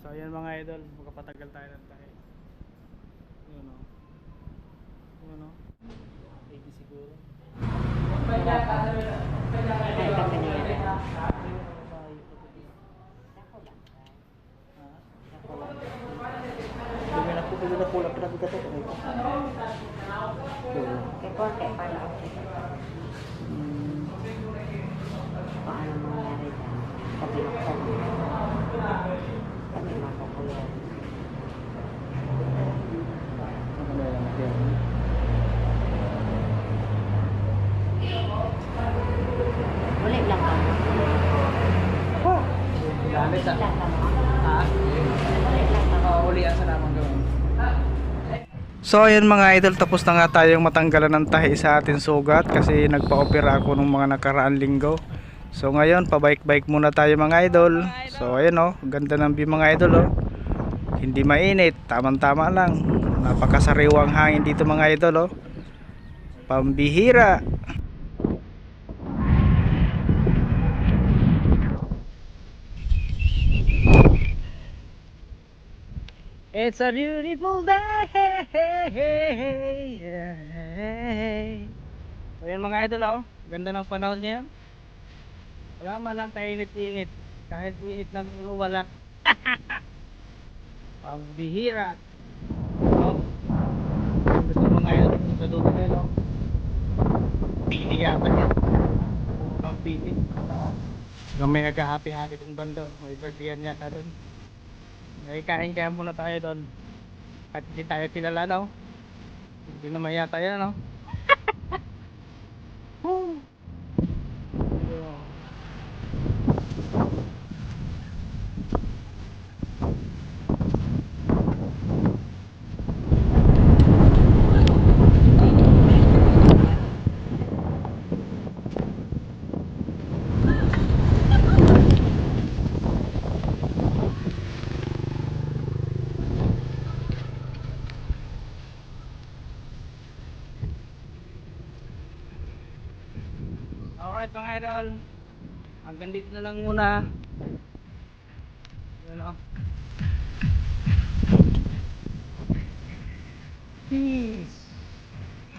So ayan mga idol, magpapatagal tayo ng tayo. Yun o. Yun o. 80 siguro. Ay, kapiliran. Dumi na pula pero bigat ito. Keporte pala ako. Paano mangyari dyan? Sabi ko sa sabi makukuyan. Ulit lang ka mo. Gamit sa... Ulit lang ka mo. Ha? Ulit lang ka mo. Ulian sa naman gawin. So ayan mga idol, tapos na nga tayong matanggalan ng tahi sa ating sugat kasi nagpa-opera ako nung mga nakaraan linggo. So ngayon pabike-bike muna tayo mga idol. So ayan o, ganda ng view mga idol o. Hindi mainit, tamang-tama lang. Napakasariwang hangin dito mga idol o. Pambihira. It's a beautiful day. So yan mga idol oh, ganda ng panahon niya. Wala man lang tayo init-init. Kahit init ng wala. Pambihira. Oh. Gusto mga idol sa dulo nila. Pili yata yan. Ang pili. May nagka-happy-happy din bando. May birthday yata doon. Ay, kain kaya muna tayo doon. At hindi tayo kilala no. Hindi naman yata yan no. Alright mga idol, hanggang dito na lang muna. Yun o. Peace.